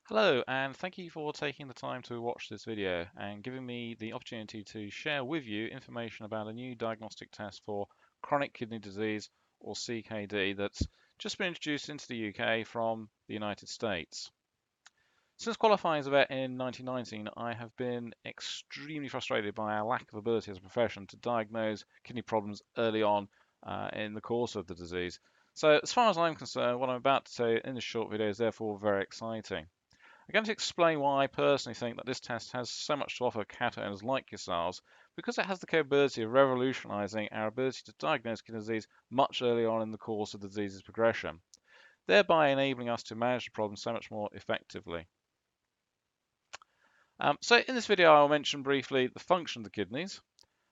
Hello, and thank you for taking the time to watch this video and giving me the opportunity to share with you information about a new diagnostic test for chronic kidney disease, or CKD, that's just been introduced into the UK from the United States. Since qualifying as a vet in 1919, I have been extremely frustrated by our lack of ability as a profession to diagnose kidney problems early on in the course of the disease. So as far as I'm concerned, what I'm about to say in this short video is therefore very exciting. I'm going to explain why I personally think that this test has so much to offer cat owners like yourselves, because it has the capability of revolutionising our ability to diagnose kidney disease much earlier on in the course of the disease's progression, thereby enabling us to manage the problem so much more effectively. So in this video, I'll mention briefly the function of the kidneys.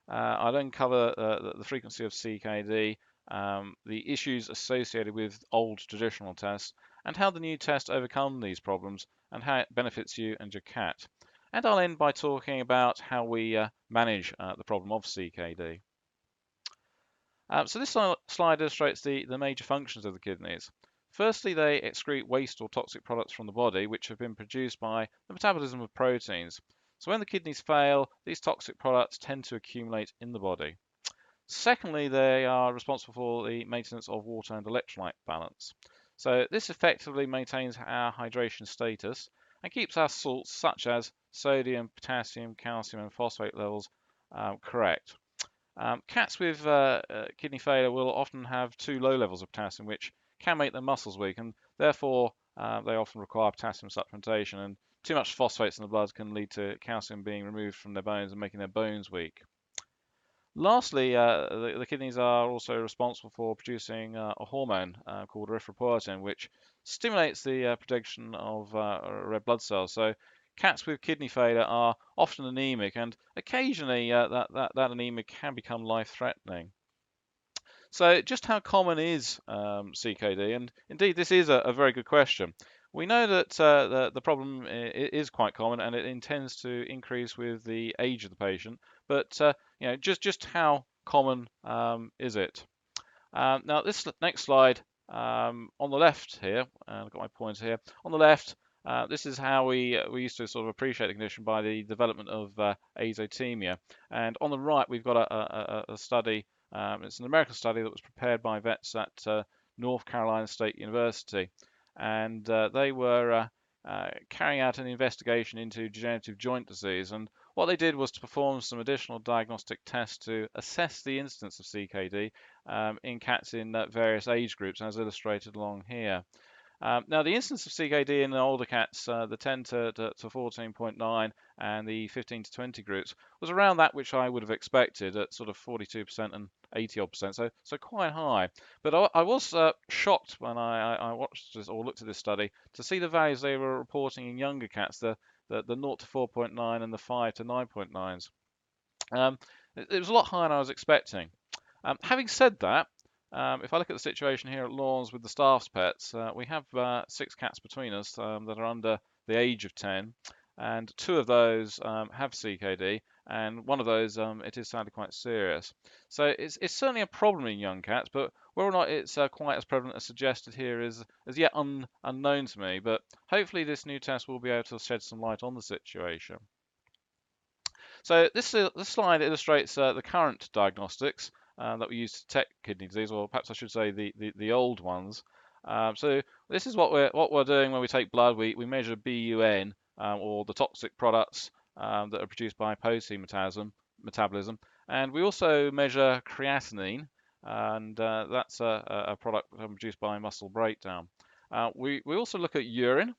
I'll then cover the frequency of CKD, the issues associated with old traditional tests, and how the new test overcome these problems and how it benefits you and your cat. And I'll end by talking about how we manage the problem of CKD. So this slide illustrates the major functions of the kidneys. Firstly, they excrete waste or toxic products from the body, which have been produced by the metabolism of proteins. So when the kidneys fail, these toxic products tend to accumulate in the body. Secondly, they are responsible for the maintenance of water and electrolyte balance. So this effectively maintains our hydration status and keeps our salts such as sodium, potassium, calcium and phosphate levels correct. Cats with kidney failure will often have too low levels of potassium, which can make their muscles weak, and therefore they often require potassium supplementation. And too much phosphates in the blood can lead to calcium being removed from their bones and making their bones weak. Lastly, the kidneys are also responsible for producing a hormone called erythropoietin, which stimulates the production of red blood cells. So cats with kidney failure are often anemic, and occasionally that anemia can become life-threatening. So just how common is CKD? And indeed, this is a very good question. We know that the problem is quite common, and it intends to increase with the age of the patient. But just how common is it? Now, this next slide on the left here, I've got my pointer here. On the left, this is how we used to sort of appreciate the condition by the development of azotemia. And on the right, we've got a study. It's an American study that was prepared by vets at North Carolina State University, and they were carrying out an investigation into degenerative joint disease. And what they did was to perform some additional diagnostic tests to assess the incidence of CKD in cats in various age groups, as illustrated along here. Now, the incidence of CKD in the older cats, the 10 to 14.9 and the 15 to 20 groups, was around that which I would have expected at sort of 42% and 80-odd%, so quite high. But I was shocked when I watched this or looked at this study to see the values they were reporting in younger cats, the 0 to 4.9 and the 5 to 9.9s. It was a lot higher than I was expecting. Having said that, if I look at the situation here at Lawns with the staff's pets, we have 6 cats between us that are under the age of 10, and 2 of those have CKD, and one of those it is sadly quite serious. So it's certainly a problem in young cats, but whether or not it's quite as prevalent as suggested here is as yet unknown to me. But hopefully this new test will be able to shed some light on the situation. So this slide illustrates the current diagnostics that we use to detect kidney disease, or perhaps I should say the old ones. So this is what we're doing when we take blood. We measure BUN, or the toxic products that are produced by protein metabolism, and we also measure creatinine, and that's a product produced by muscle breakdown. We also look at urine.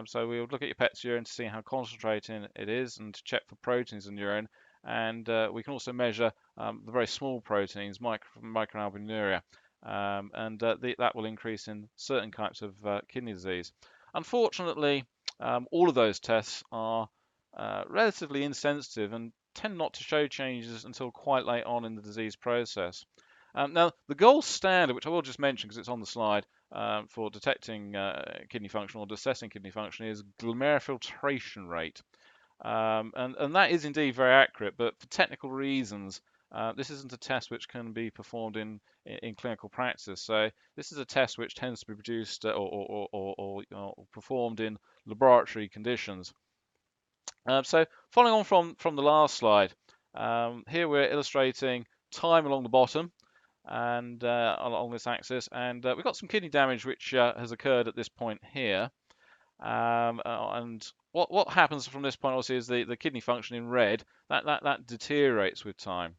So we would look at your pet's urine to see how concentrated it is and to check for proteins in urine. And we can also measure the very small proteins, microalbuminuria, and that will increase in certain types of kidney disease. Unfortunately, all of those tests are relatively insensitive and tend not to show changes until quite late on in the disease process. Now, the gold standard, which I will just mention because it's on the slide, for detecting kidney function or assessing kidney function is glomerular filtration rate. And that is indeed very accurate, but for technical reasons, this isn't a test which can be performed in clinical practice. So this is a test which tends to be produced or performed in laboratory conditions. So following on from the last slide, here we're illustrating time along the bottom and along this axis, and we've got some kidney damage which has occurred at this point here. And what happens from this point obviously is the kidney function in red that deteriorates with time,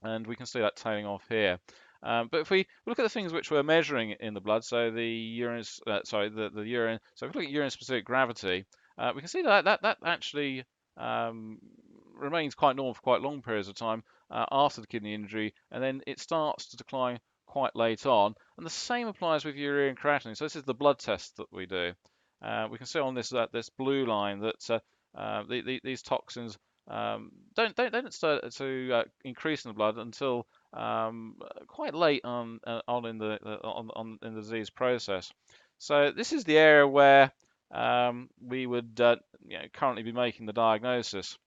and we can see that tailing off here. But if we look at the things which we're measuring in the blood, so the urine, the urine. So if we look at urine-specific gravity, we can see that actually remains quite normal for quite long periods of time after the kidney injury, and then it starts to decline quite late on. And the same applies with urea and creatinine. So this is the blood test that we do. We can see on this blue line that these toxins don't start to increase in the blood until quite late on in the disease process. So this is the area where we would currently be making the diagnosis,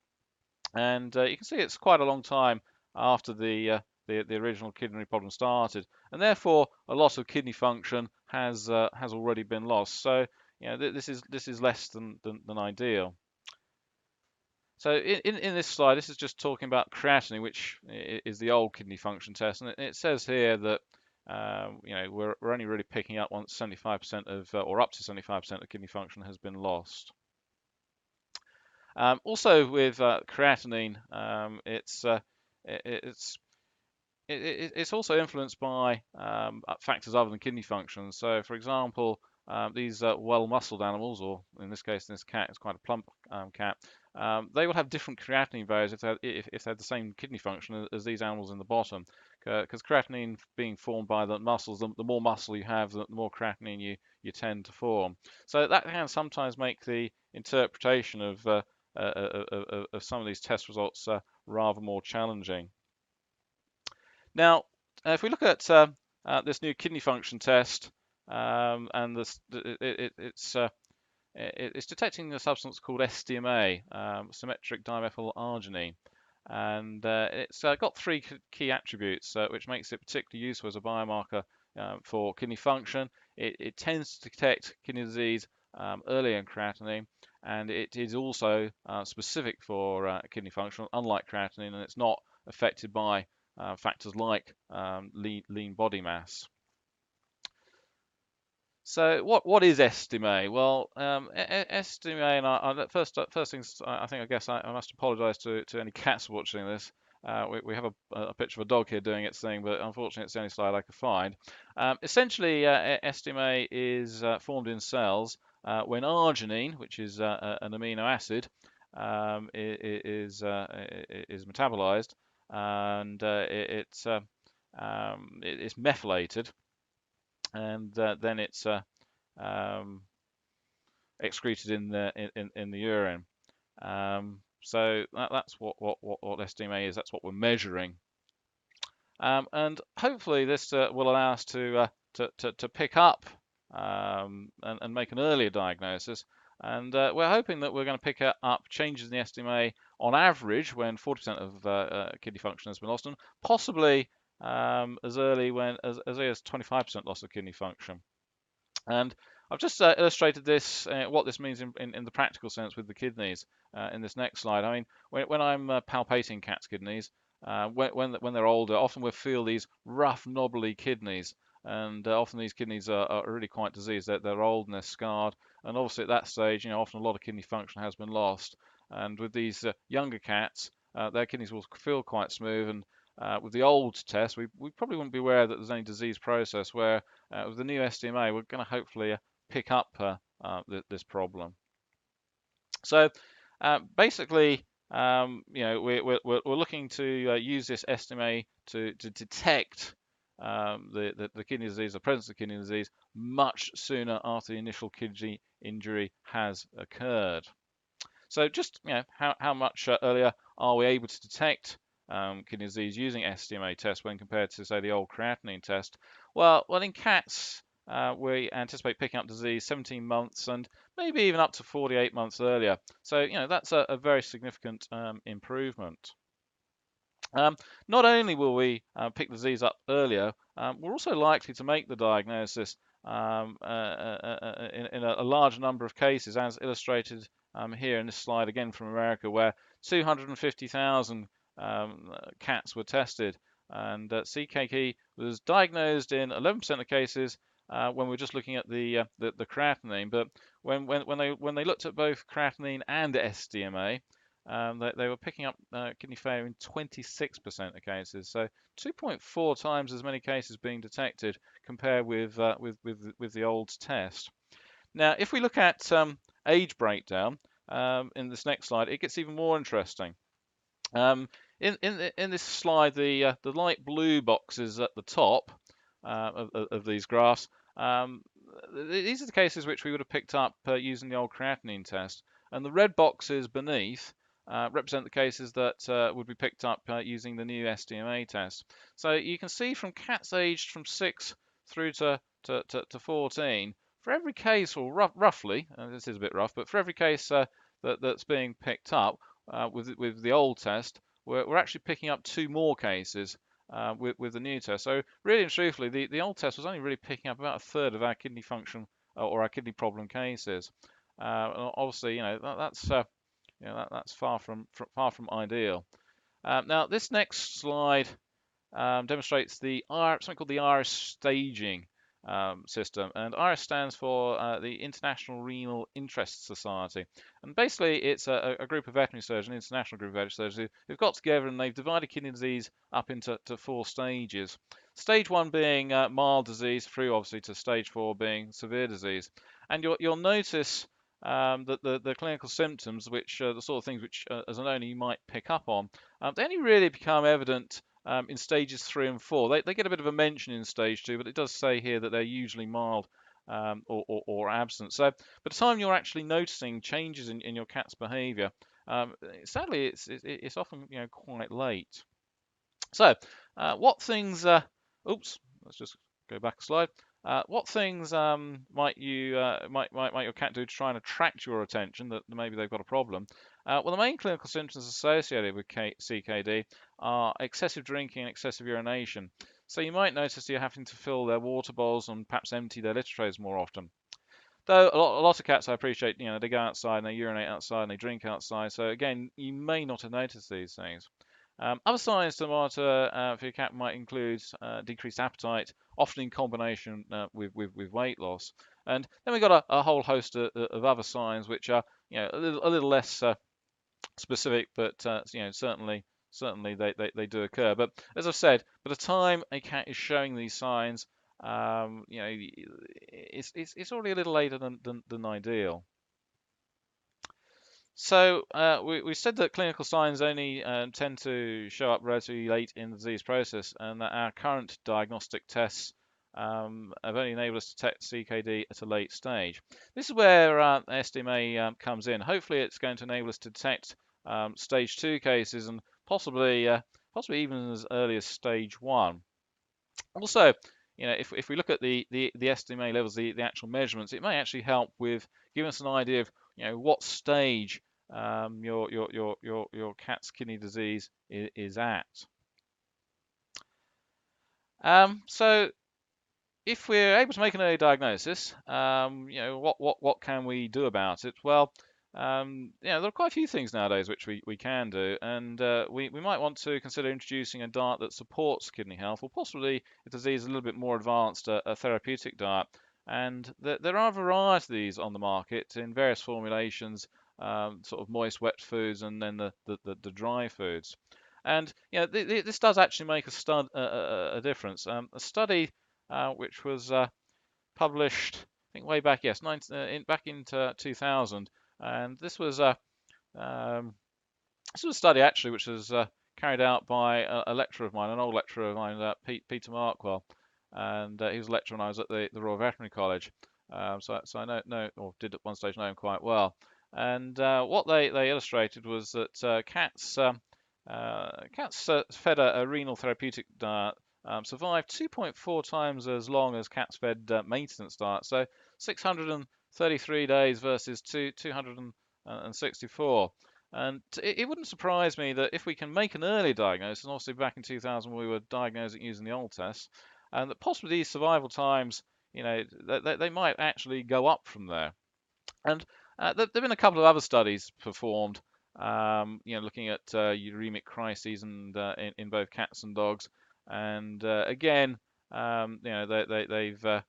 and you can see it's quite a long time after the original kidney problem started, and therefore a loss of kidney function has already been lost. So this is less than ideal. So in this slide, this is just talking about creatinine, which is the old kidney function test, and it says here that we're only really picking up once 75% of or up to 75% of kidney function has been lost. Also with creatinine, it's also influenced by factors other than kidney function. So, for example, these well-muscled animals, or in this case, this cat is quite a plump cat, they will have different creatinine values if they have the same kidney function as these animals in the bottom. Because creatinine being formed by the muscles, the more muscle you have, the more creatinine you tend to form. So that can sometimes make the interpretation of some of these test results rather more challenging. Now, if we look at this new kidney function test, and it's detecting a substance called SDMA, symmetric dimethyl arginine, and it's got three key attributes, which makes it particularly useful as a biomarker for kidney function. It tends to detect kidney disease earlier in creatinine, and it is also specific for kidney function, unlike creatinine, and it's not affected by factors like lean body mass. So what is SDMA? Well, SDMA, and first things, I guess I must apologise to any cats watching this. We have a picture of a dog here doing its thing, but unfortunately it's the only slide I could find. Essentially, SDMA is formed in cells when arginine, which is an amino acid, is metabolized, and it's methylated, and then it's excreted in the urine. So that's what SDMA is. That's what we're measuring, and hopefully this will allow us to pick up and make an earlier diagnosis. And we're hoping that we're going to pick up changes in the SDMA on average when 40% of kidney function has been lost, and possibly as early as 25% loss of kidney function. And I've just illustrated this, what this means in the practical sense with the kidneys in this next slide. I mean, when I'm palpating cats' kidneys, when they're older, often we'll feel these rough, knobbly kidneys, and often these kidneys are really quite diseased. They're old and they're scarred, and obviously at that stage, often a lot of kidney function has been lost. And with these younger cats, their kidneys will feel quite smooth, and with the old test, we probably wouldn't be aware that there's any disease process, where with the new SDMA, we're going to hopefully pick up this problem. So basically, we're looking to use this SDMA to detect the kidney disease, the presence of kidney disease, much sooner after the initial kidney injury has occurred. So just how much earlier are we able to detect kidney disease using SDMA test when compared to, say, the old creatinine test? Well, in cats, we anticipate picking up disease 17 months and maybe even up to 48 months earlier. So that's a very significant improvement. Um, Not only will we pick the disease up earlier, we're also likely to make the diagnosis in a large number of cases, as illustrated here in this slide again from America, where 250,000 cats were tested, and CKD was diagnosed in 11% of the cases when we're just looking at the creatinine. But when they looked at both creatinine and SDMA, they were picking up kidney failure in 26% of cases, so 2.4 times as many cases being detected compared with the old test. Now, if we look at age breakdown in this next slide, it gets even more interesting. In this slide, the light blue boxes at the top of these graphs, these are the cases which we would have picked up using the old creatinine test, and the red boxes beneath represent the cases that would be picked up using the new SDMA test. So you can see from cats aged from 6 through to 14, for every case, or roughly, this is a bit rough, but for every case that's being picked up with the old test, we're actually picking up 2 more cases with the new test. So really and truthfully, the old test was only really picking up about a third of our kidney function or our kidney problem cases. Obviously, that's far from ideal. Now, this next slide demonstrates something called the IRIS staging system, and IRIS stands for the International Renal Interest Society, and basically it's a group of veterinary surgeons, an international group of veterinary surgeons who've got together and they've divided kidney disease up into 4 stages. Stage 1 being mild disease, through obviously to stage 4 being severe disease, and you'll notice that the clinical symptoms, which the sort of things which as an owner you might pick up on, they only really become evident in stages 3 and 4. They get a bit of a mention in stage 2, but it does say here that they're usually mild or absent. So by the time you're actually noticing changes in your cat's behaviour, sadly it's often quite late. So what things? Oops, let's just go back a slide. What things might your cat do to try and attract your attention that maybe they've got a problem? Well, the main clinical symptoms associated with CKD are excessive drinking and excessive urination. So you might notice you're having to fill their water bowls and perhaps empty their litter trays more often. Though a lot of cats, I appreciate, they go outside and they urinate outside and they drink outside. So again, you may not have noticed these things. Other signs to monitor for your cat might include decreased appetite, often in combination with weight loss. And then we've got a whole host of other signs which are a little less specific, but certainly they do occur. But as I've said, by the time a cat is showing these signs, it's already a little later than ideal. So we said that clinical signs only tend to show up relatively late in the disease process, and that our current diagnostic tests have only enabled us to detect CKD at a late stage. This is where SDMA comes in. Hopefully, it's going to enable us to detect stage 2 cases and possibly even as early as stage 1. Also, if we look at the SDMA levels, the actual measurements, it may actually help with giving us an idea of what stage your cat's kidney disease is at. So if we're able to make an early diagnosis, what can we do about it? Well, there are quite a few things nowadays which we can do, and we might want to consider introducing a diet that supports kidney health, or possibly, if the disease is a little bit more advanced, a therapeutic diet. And there are a variety of these on the market in various formulations, sort of moist, wet foods, and then the dry foods. And this does actually make a difference. A study which was published, I think, way back, yes, back into 2000, and this was a study actually which was carried out by a lecturer of mine, an old lecturer of mine, Peter Markwell, and he was a lecturer when I was at the Royal Veterinary College, so I know, or did at one stage know him quite well. And what they illustrated was that cats fed a renal therapeutic diet survived 2.4 times as long as cats fed maintenance diet. So 633 days versus 264. And it wouldn't surprise me that if we can make an early diagnosis, and obviously back in 2000 we were diagnosing using the old tests, and that possibly these survival times, they might actually go up from there. And there've been a couple of other studies performed, looking at uremic crises and in both cats and dogs. And again, they've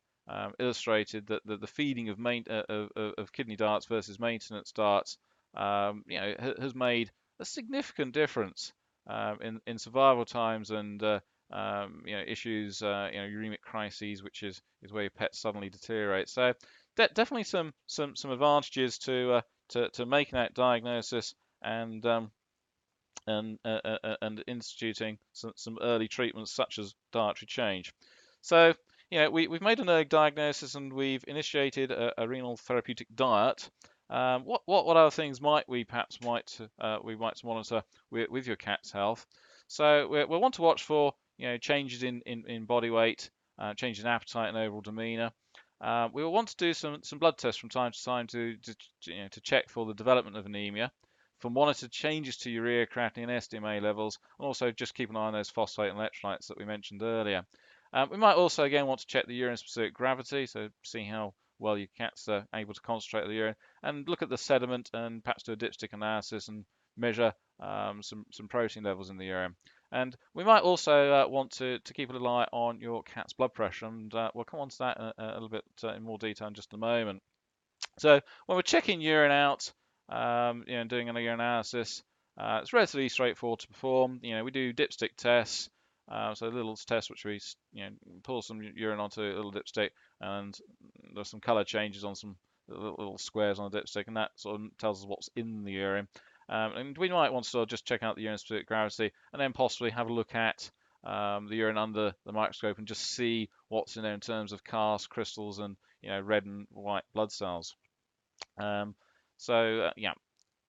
illustrated that the feeding of kidney darts versus maintenance darts, has made a significant difference in survival times and issues, uremic crises, which is where your pet suddenly deteriorates. So definitely some advantages to making that diagnosis and and instituting some early treatments such as dietary change. So we've made an early diagnosis and we've initiated a renal therapeutic diet. What other things might we might monitor with your cat's health? So we'll want to watch for changes in body weight, changes in appetite and overall demeanour. We will want to do some blood tests from time to time to check for the development of anemia, for monitor changes to urea, creatinine, and SDMA levels, and also just keep an eye on those phosphate and electrolytes that we mentioned earlier. We might also again want to check the urine-specific gravity, so see how well your cat's able to concentrate the urine, and look at the sediment and perhaps do a dipstick analysis and measure some protein levels in the urine. And we might also want to keep a little eye on your cat's blood pressure, and we'll come on to that a little bit in more detail in just a moment. So when we're checking urine out, doing an urine analysis, it's relatively straightforward to perform. We do dipstick tests, so little tests which we pour some urine onto a little dipstick, and there's some colour changes on some little squares on the dipstick, and that sort of tells us what's in the urine. And we might want to sort of just check out the urine specific gravity, and then possibly have a look at the urine under the microscope and just see what's in there in terms of casts, crystals, and red and white blood cells. Yeah,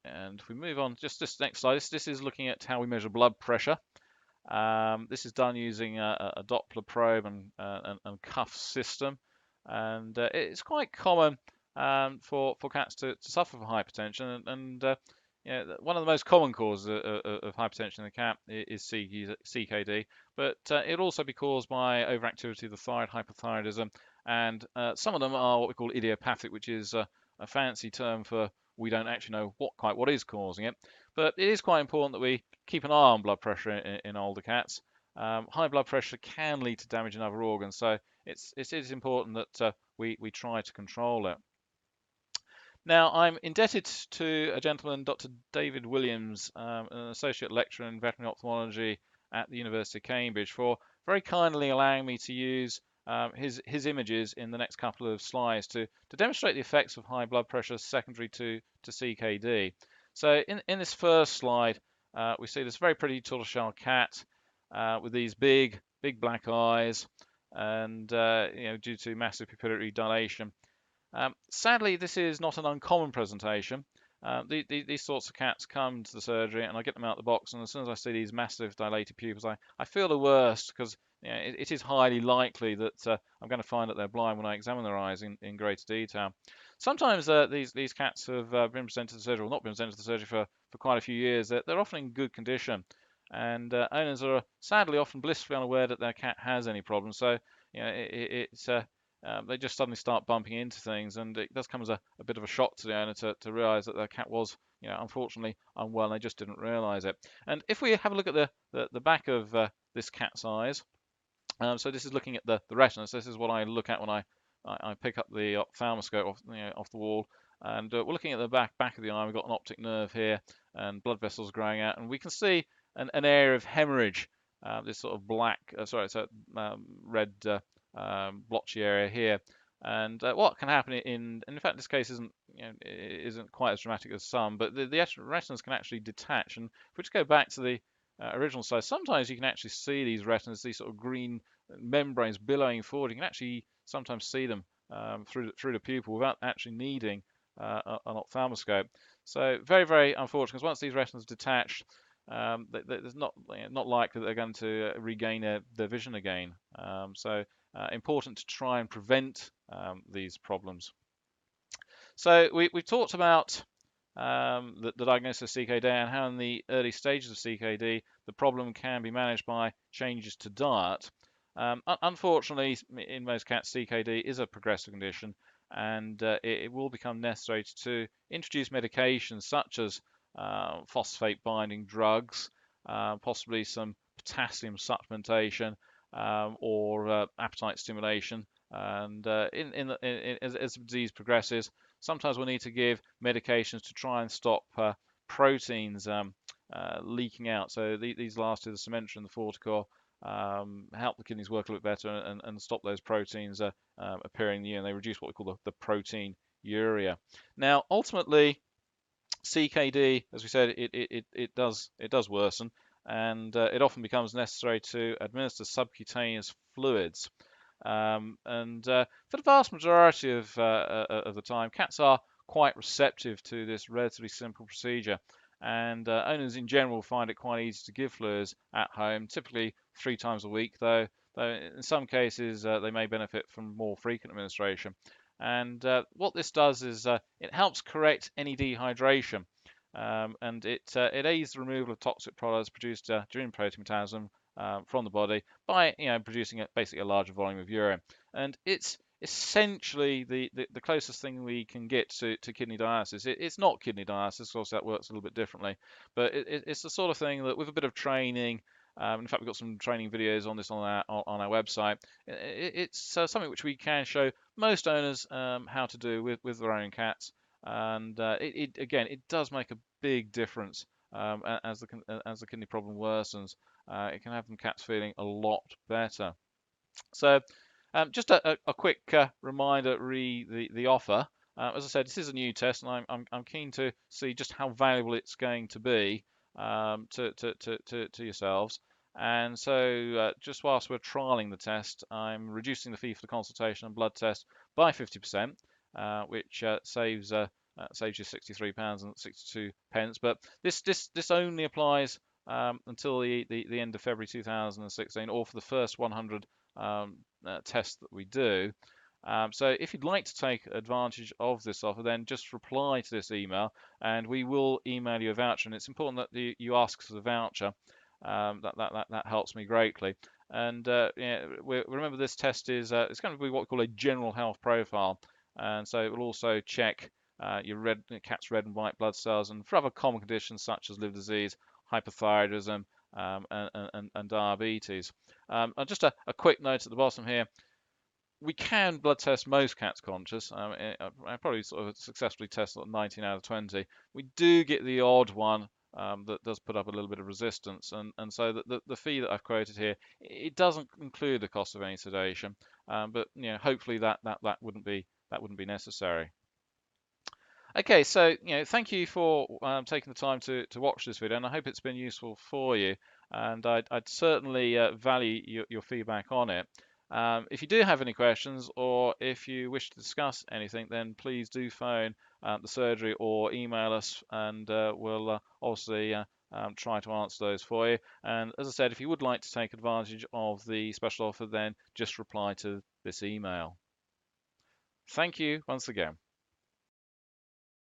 and if we move on, just this next slide, this is looking at how we measure blood pressure. This is done using a Doppler probe and cuff system, and it's quite common for cats to suffer from hypertension, and one of the most common causes of hypertension in the cat is CKD, but it'll also be caused by overactivity of the thyroid, hypothyroidism, and some of them are what we call idiopathic, which is a fancy term for we don't actually know what is causing it. But it is quite important that we keep an eye on blood pressure in older cats. High blood pressure can lead to damage in other organs, so it is important that we try to control it. Now, I'm indebted to a gentleman, Dr. David Williams, an associate lecturer in veterinary ophthalmology at the University of Cambridge, for very kindly allowing me to use his images in the next couple of slides to demonstrate the effects of high blood pressure secondary to CKD. So in this first slide, we see this very pretty tortoiseshell cat with these big black eyes, and due to massive pupillary dilation. Sadly, this is not an uncommon presentation. These sorts of cats come to the surgery, and I get them out of the box, and as soon as I see these massive dilated pupils, I feel the worst, because it is highly likely that I'm going to find that they're blind when I examine their eyes in greater detail. Sometimes these cats have been presented to the surgery, or not been presented to the surgery for quite a few years. They're often in good condition, and owners are sadly often blissfully unaware that their cat has any problems. So they just suddenly start bumping into things, and it does come as a bit of a shock to the owner to realise that their cat was, unfortunately unwell, and they just didn't realise it. And if we have a look at the back of this cat's eyes, so this is looking at the retinas. This is what I look at when I pick up the ophthalmoscope off the wall, and we're looking at the back of the eye. We've got an optic nerve here, and blood vessels growing out, and we can see an area of hemorrhage. This sort of it's a red blotchy area here, and what can happen in fact this case isn't quite as dramatic as some, but the retinas can actually detach. And if we just go back to the original size, sometimes you can actually see these retinas, these sort of green membranes billowing forward. You can actually sometimes see them through the pupil without actually needing an ophthalmoscope. So very unfortunate, because once these retinas detach, there's not likely that they're going to regain their vision again. So important to try and prevent these problems. So we've talked about the diagnosis of CKD, and how in the early stages of CKD the problem can be managed by changes to diet. Unfortunately, in most cats, CKD is a progressive condition, and it will become necessary to introduce medications such as phosphate binding drugs, possibly some potassium supplementation, or appetite stimulation. And as the disease progresses, sometimes we'll need to give medications to try and stop proteins leaking out. So these last two, the cementa and the Forticor, help the kidneys work a little bit better and stop those proteins appearing in the urine. They reduce what we call the protein urea. Now, ultimately, CKD, as we said, it does worsen, and it often becomes necessary to administer subcutaneous fluids. And for the vast majority of the time, cats are quite receptive to this relatively simple procedure. And owners in general find it quite easy to give fluids at home, typically 3 times a week, though in some cases they may benefit from more frequent administration. And what this does is it helps correct any dehydration, and it aids the removal of toxic products produced during protein metabolism from the body by producing basically a larger volume of urine. And it's essentially the closest thing we can get to kidney dialysis. It's not kidney dialysis, of course that works a little bit differently, but it's the sort of thing that with a bit of training, in fact we've got some training videos on this on our website, it's something which we can show most owners how to do with their own cats. And again, it does make a big difference as the kidney problem worsens. It can have them cats feeling a lot better. So just a quick reminder, the offer. As I said, this is a new test, and I'm keen to see just how valuable it's going to be to yourselves. And so just whilst we're trialing the test, I'm reducing the fee for the consultation and blood test by 50%, which saves you £63.62. But this only applies until the end of February 2016, or for the first 100 tests that we do. So if you'd like to take advantage of this offer, then just reply to this email and we will email you a voucher. And it's important that you ask for the voucher. That helps me greatly. And remember, this test is it's going to be what we call a general health profile, and so it will also check your cat's red and white blood cells, and for other common conditions such as liver disease, hypothyroidism, and diabetes. And just a quick note at the bottom here: we can blood test most cats conscious. I probably sort of successfully test 19 out of 20. We do get the odd one that does put up a little bit of resistance, and so the fee that I've quoted here, it doesn't include the cost of any sedation, but hopefully that wouldn't be necessary. Okay, so thank you for taking the time to watch this video, and I hope it's been useful for you. And I'd certainly value your feedback on it. If you do have any questions, or if you wish to discuss anything, then please do phone the surgery or email us, and we'll obviously try to answer those for you. And as I said, if you would like to take advantage of the special offer, then just reply to this email. Thank you once again.